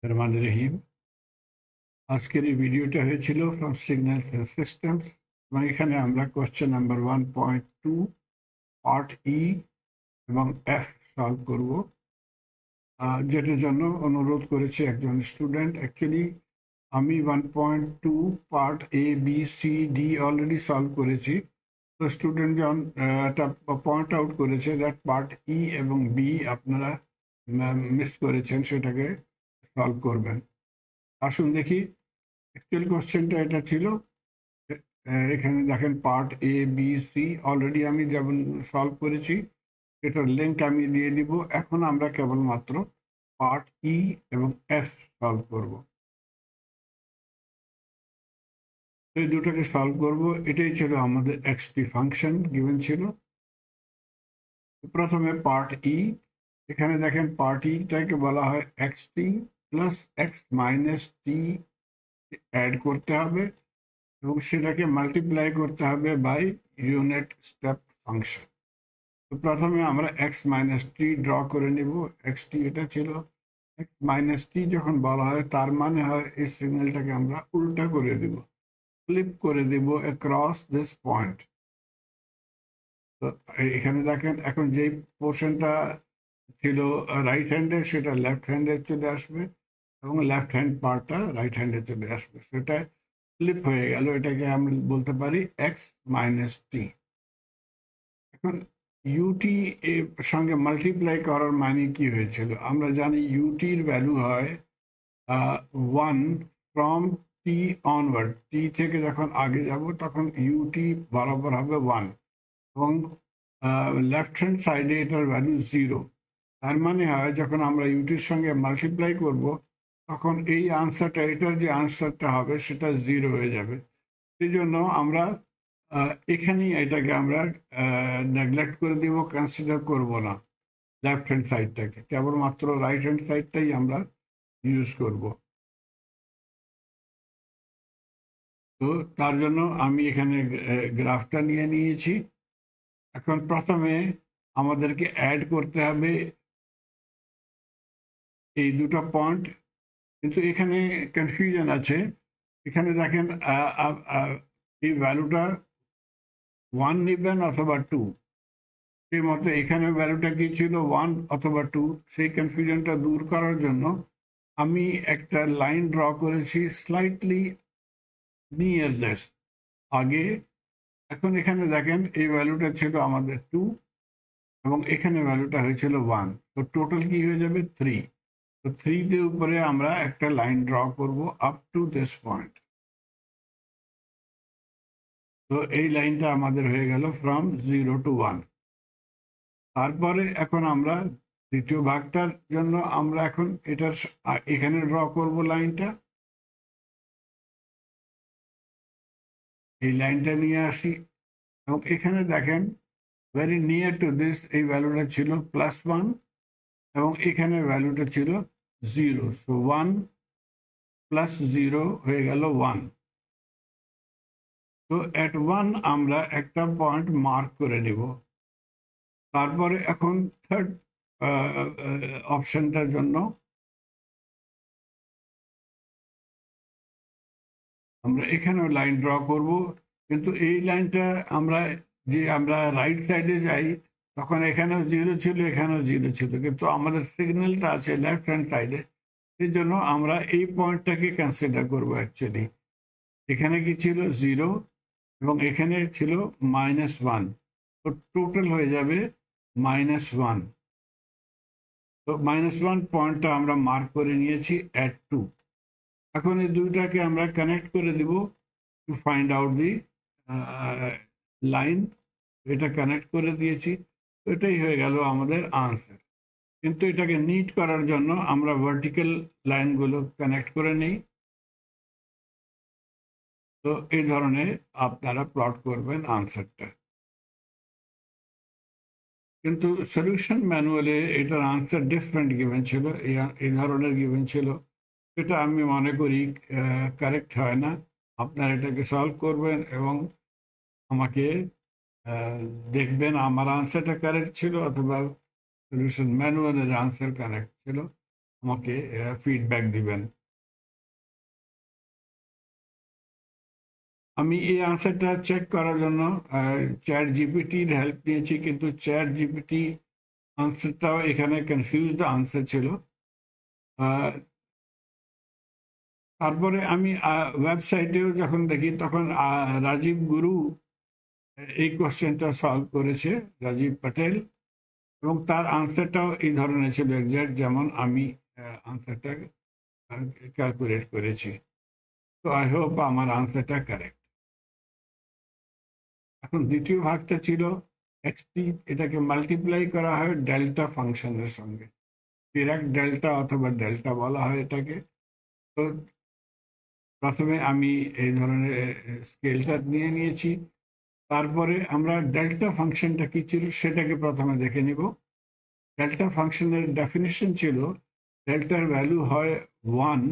রহমান রহিম। আজকের এই ভিডিওটা হয়েছিল ফ্রম সিগন্যালস এন্ড সিস্টেমস এবং এখানে আমরা কোয়েশ্চেন নাম্বার 1.2 পার্ট ই এবং এফ সলভ করব, যেটার জন্য অনুরোধ করেছে একজন স্টুডেন্ট। অ্যাকচুয়ালি আমি 1.2 part A B C D already solve করেছি। তো স্টুডেন্ট যখন একটা পয়েন্ট আউট করেছে দ্যাট পার্ট ই এবং বি আপনারা মিস করেছেন, সেটাকে সলভ করবেন। আসুন দেখি। অ্যাকচুয়াল কোশ্চেনটা এটা ছিল, এখানে দেখেন part A B C already আমি যেমন সলভ করেছি, এটার লিঙ্ক আমি দিয়ে দিব। এখন আমরা কেবলমাত্র পার্ট ই এবং এফ সলভ করব। এই দুটোকে সলভ করব, এটাই ছিল আমাদের এক্সটি ফাংশন গিভেন ছিল। প্রথমে পার্ট ই, এখানে দেখেন পার্ট ইটাকে বলা হয় এক্স টি প্লাস এক্স মাইনাস টি অ্যাড করতে হবে এবং সেটাকে মাল্টিপ্লাই করতে হবে বাই ইউনিট স্টেপ ফাংশন। তো প্রথমে আমরা এক্স মাইনাস টি ড্র করে নিব। এক্স টি এটা ছিল, এক্স মাইনাস টি যখন বলা হয় তার মানে হয় এই সিগন্যালটাকে আমরা উল্টা করে দিব, ফ্লিপ করে দিব অ্যাক্রস দিস পয়েন্ট। তো এখানে দেখেন এখন যে পোর্শনটা ছিল রাইট হ্যান্ডে সেটা লেফট হ্যান্ডে চলে আসবে এবং লেফট হ্যান্ড পার্টটা রাইট হ্যান্ডে চলে আসবে, সেটা ফ্লিপ হয়ে গেল। এটাকে আমরা বলতে পারি এক্স মাইনাস টি। এখন ইউটি এর সঙ্গে মাল্টিপ্লাই করার মানে কি হয়েছিল? আমরা জানি ইউটির ভ্যালু হয় 1 ফ্রম টি অনওয়ার্ড। টি থেকে যখন আগে যাব তখন ইউটি বরাবর হবে 1 এবং লেফট হ্যান্ড সাইডে এটার ভ্যালু 0। তার মানে হয় যখন আমরা ইউটির সঙ্গে মাল্টিপ্লাই করব তখন এই আনসারটা, এটার যে আনসারটা হবে সেটা 0 হয়ে যাবে। সেই জন্য আমরা এখানেই এটাকে আমরা নেগলেক্ট করে দিব, কনসিডার করব না লেফট হ্যান্ড সাইডটাকে, কেবলমাত্র রাইট হ্যান্ড সাইডটাই আমরা ইউজ করব। তো তার জন্য আমি এখানে গ্রাফটা নিয়ে নিয়েছি। এখন প্রথমে আমাদেরকে অ্যাড করতে হবে এই দুটো পয়েন্ট, কিন্তু এখানে কনফিউশন আছে। এখানে দেখেন এই ভ্যালুটা 1 নেবেন অথবা 2, সেই মতো এখানে ভ্যালুটা কি ছিল 1 অথবা 2। সেই কনফিউশনটা দূর করার জন্য আমি একটা লাইন ড্র করেছি স্লাইটলি নিয়ার দিস আগে। এখন এখানে দেখেন এই ভ্যালুটা ছিল আমাদের 2 এবং এখানে ভ্যালুটা হয়েছিল 1, তো টোটাল কি হয়ে যাবে 3। তো 3 তে উপরে আমরা একটা লাইন ড্র করব আপ টু দিস পয়েন্ট। তো এই লাইনটা আমাদের হয়ে গেল ফ্রম 0 to 1। তারপরে এখন আমরা দ্বিতীয় ভাগটার জন্য আমরা এখন এটার এখানে ড্র করব লাইনটা। এই লাইনটা নিয়ে আসি এবং এখানে দেখেন ভেরি নিয়ার টু দিস এই ভ্যালুটা ছিল +1 এবং এখানে ভ্যালুটা ছিল 0। সো 1 প্লাস 0 হয়ে গেল 1। তো এট 1 আমরা একটা পয়েন্ট মার্ক করে নিব। তারপরে এখন থার্ড অপশনটার জন্য আমরা এখানেও লাইন ড্র করব, কিন্তু এই লাইনটা আমরা রাইট সাইডে যাই তখন এখানেও 0 ছিল, এখানেও 0 ছিল, কিন্তু আমাদের সিগন্যালটা আছে লেফট হ্যান্ড সাইডে। সেই জন্য আমরা এই পয়েন্টটাকে কনসিডার করব। অ্যাকচুয়ালি এখানে কি ছিল 0 এবং এখানে ছিল -1, তো টোটাল হয়ে যাবে -1। তো -1 পয়েন্টটা আমরা মার্ক করে নিয়েছি অ্যাট 2। এখন এই দুইটাকে আমরা কানেক্ট করে দিব to find out the line. এটা কানেক্ট করে দিয়েছি, এটাই হয়ে গেল আমাদের আনসার। কিন্তু এটাকে নিট করার জন্য আমরা ভার্টিক্যাল লাইনগুলো কানেক্ট করে নিই। তো এই ধরনের আপনারা প্লট করবেন আনসারটা, কিন্তু সলিউশন ম্যানুয়ালে এটার আনসার ডিফারেন্ট গিভেন ছিল, এই ধরনের গিভেন ছিল। এটা আমি মনে করি কারেক্ট হয় না। আপনারা এটাকে সলভ করবেন এবং আমাকে দেখবেন আমার আনসারটা কারেক্ট ছিল অথবা সলিউশন ম্যানুয়ালের আনসার কারেক্ট ছিল। আমাকে ফিডব্যাক দিবেন। আমি এই আনসারটা চেক করার জন্য চ্যাট জিপিটির হেল্প নিয়েছি, কিন্তু চ্যাট জিপিটি আনসারটাও এখানে কনফিউজড আনসার ছিল। তারপরে আমি ওয়েবসাইটেও যখন দেখি তখন রাজীব গুরু এই কোশ্চেনটা সলভ করেছে, রাজীব পটেল, এবং তার আনসারটাও এই ধরনের ছিল এক্সাক্ট যেমন আমি আনসারটা ক্যালকুলেট করেছি। তো আই হোপ আমার আনসারটা কারেক্ট। এখন দ্বিতীয় ভাগটা ছিল এক্সটি, এটাকে মাল্টিপ্লাই করা হয় ডেল্টা ফাংশনের সঙ্গে, ডিরেক্ট ডেল্টা অথবা ডেল্টা বলা হয় এটাকে। তো প্রথমে আমি এই ধরনের স্কেলটা নিয়ে নিয়েছি, তারপরে আমরা ডেল্টা ফাংশনটা কি ছিল সেটাকে প্রথমে দেখে নিব। ডেল্টা ফাংশনের ডেফিনিশন ছিল ডেল্টার ভ্যালু হয় 1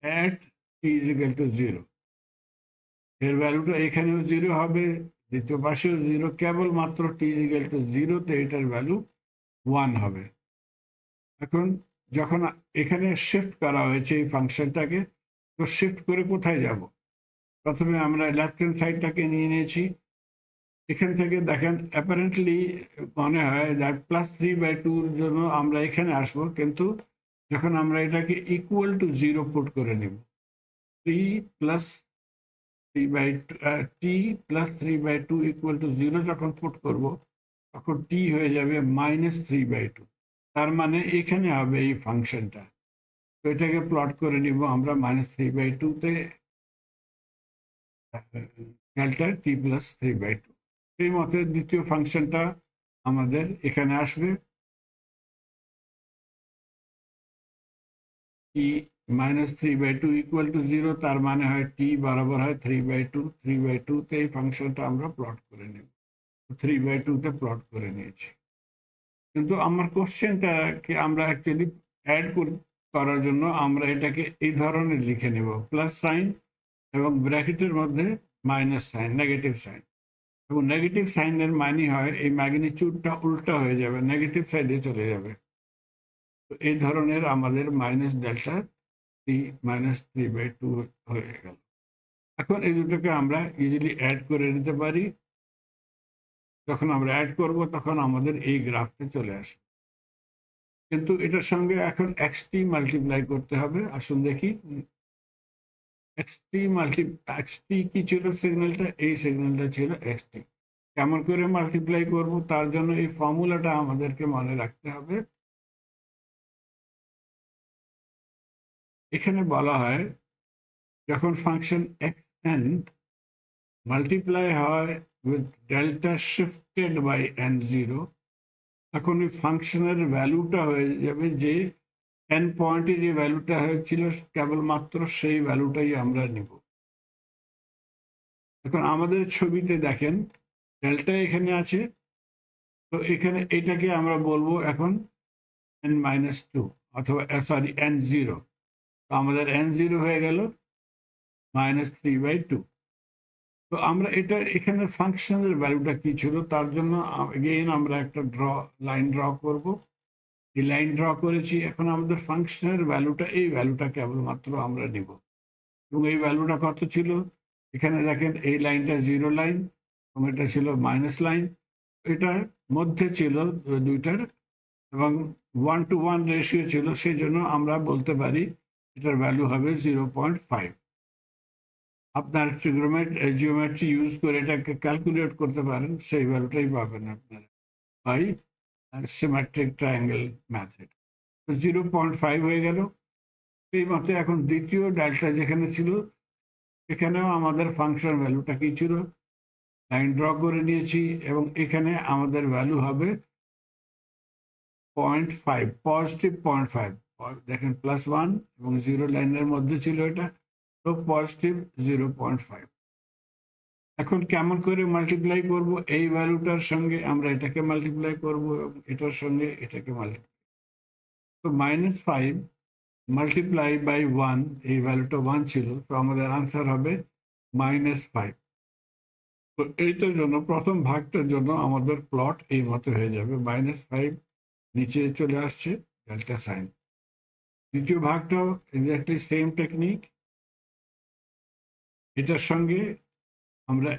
at t is equal to 0। এর ভ্যালুটা এখানেও 0 হবে, দ্বিতীয় পাশেও 0, কেবলমাত্র t is equal to 0 তে এটার ভ্যালু 1 হবে। এখন যখন এখানে শিফট করা হয়েছে এই ফাংশনটাকে, তো শিফট করে কোথায় যাব? প্রথমে আমরা লেফট হ্যান্ড সাইডটাকে নিয়ে নিয়েছি। এখান থেকে দেখেন অ্যাপারেন্টলি মনে হয় যে +3/2 জন্য আমরা এখানে আসবো, কিন্তু যখন আমরা এটাকে ইকুয়াল টু 0 পুট করে নিব, 3 + 3/2 t + 3/2 ইকুয়াল টু 0 যখন পুট করব, তখন t হয়ে যাবে -3/2। তার মানে এখানে হবে এই ফাংশনটা। তো এটাকে প্লট করে নিব আমরা -3/2 তে ডেল্টা t + 3/2। এই মতে দ্বিতীয় ফাংশনটা আমাদের এখানে আসবে, t -3/2 ইকুয়াল টু 0, তার মানে হয় t বরাবর হয় 3/2। 3/2 তে এই ফাংশনটা আমরা প্লট করে নেব, 3/2 তে প্লট করে নিয়েছি। কিন্তু আমার কোশ্চেনটাকে আমরা অ্যাকচুয়ালি অ্যাড করার জন্য আমরা এটাকে এই ধরনের লিখে নেব, প্লাস সাইন এবং ব্র্যাকেটের মধ্যে মাইনাস সাইন, নেগেটিভ সাইন। এবং নেগেটিভ সাইনের মানে হয় এই ম্যাগনিটিউডটা উল্টা হয়ে যাবে, নেগেটিভ সাইডে চলে যাবে। তো এই ধরনের আমাদের মাইনাস ডেল্টা t -3/2 হয়ে গেল। এখন এই দুটোকে আমরা ইজিলি অ্যাড করে নিতে পারি। যখন আমরা অ্যাড করব তখন আমাদের এই গ্রাফটা চলে আসে, কিন্তু এটার সঙ্গে এখন এক্সটি মাল্টিপ্লাই করতে হবে। আসুন দেখি এক্সটি কি ছিল সিগন্যালটা, এই সিগন্যালটা ছিল এক্সটি। কেমন করে মাল্টিপ্লাই করব, তার জন্য এই ফর্মুলাটা আমাদেরকে মনে রাখতে হবে। এখানে বলা হয় যখন ফাংশন xn মাল্টিপ্লাই হয় with delta shifted by n0, তখন ওই ফাংশনের ভ্যালুটা হয়ে যাবে যে n পয়েন্টে যে ভ্যালুটা হয়েছিল কেবলমাত্র সেই ভ্যালুটাই আমরা নিব। এখন আমাদের ছবিতে দেখেন ডেল্টা এখানে আছে, তো এখানে এটাকে আমরা বলবো এখন n-2 অথবা সরি n0। তো আমাদের n0 হয়ে গেল -3/2। তো আমরা এটা এখানে ফাংশনের ভ্যালুটা কি ছিল তার জন্য এগেইন আমরা একটা লাইন ড্র করব। এই লাইন ড্র করেছি, এখন আমাদের ফাংশনের ভ্যালুটা এই ভ্যালুটা কেবলমাত্র আমরা নিব। এবং এই ভ্যালুটা কত ছিল, এখানে দেখেন এই লাইনটা 0 লাইন এবং এটা ছিল মাইনাস লাইন, এটার মধ্যে ছিল দুইটার এবং 1:1 রেশিও ছিল, সেই জন্য আমরা বলতে পারি এটার ভ্যালু হবে 0.5। আপনার জিওমেট্রি ইউজ করে এটাকে ক্যালকুলেট করতে পারেন, সেই ভ্যালুটাই পাবেন আপনারা বাই সিমেট্রিক ট্রায়াঙ্গেল মেথড। 0.5 হয়ে গেল। এই মতে এখন দ্বিতীয় ডেল্টা যেখানে ছিল এখানেও আমাদের ফাংশন ভ্যালুটা কি ছিল, লাইন ড্র করে নিয়েছি এবং এখানে আমাদের ভ্যালু হবে 0.5, পজিটিভ 0.5। দেখেন +1 এবং 0 লাইনের মধ্যে ছিল এটা, তো পজিটিভ 0.5। এখন কেমন করে মাল্টিপ্লাই করব, এই ভ্যালুটার সঙ্গে আমরা এটাকে মাল্টিপ্লাই করব এবং এটার সঙ্গে এটাকে মাল্টিপ্লাই। তো -5 মাল্টিপ্লাই বাই 1, এই ভ্যালুটা 1 ছিল, তো আমাদের আনসার হবে -5। তো এইটার জন্য প্রথম ভাগটার জন্য আমাদের প্লট এই মতো হয়ে যাবে, -5 নিচে চলে আসছে ডেল্টা সাইন। দ্বিতীয় ভাগটাও এক্স্যাক্টলি সেম টেকনিক। এটার সঙ্গে আমরা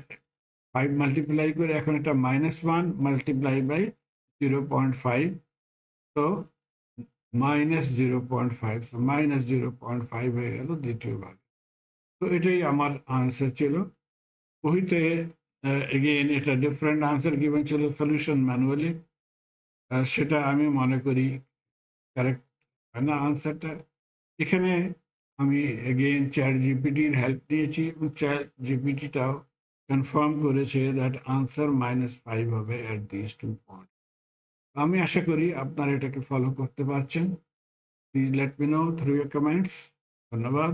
5 মাল্টিপ্লাই করে এখন এটা -1 মাল্টিপ্লাই বাই 0.5, তো -0.5, -0.5 হয়ে গেল দ্বিতীয় ভাগ। তো এটাই আমার আনসার ছিল। বইতে এগেইন এটা ডিফারেন্ট আনসার গিভেন ছিল সলিউশন ম্যানুয়ালি, সেটা আমি মনে করি কারেক্ট হয় না আনসারটা। এখানে আমি এগেইন চ্যাট জিপিটির হেল্প নিয়েছি এবং চ্যাট জিপিটিটাও কনফার্ম করেছে দ্যাট আনসার -5 হবে অ্যাট দিস 2 পয়েন্ট। আমি আশা করি আপনারা এটাকে ফলো করতে পারছেন। Please let me no through year comments. ধন্যবাদ।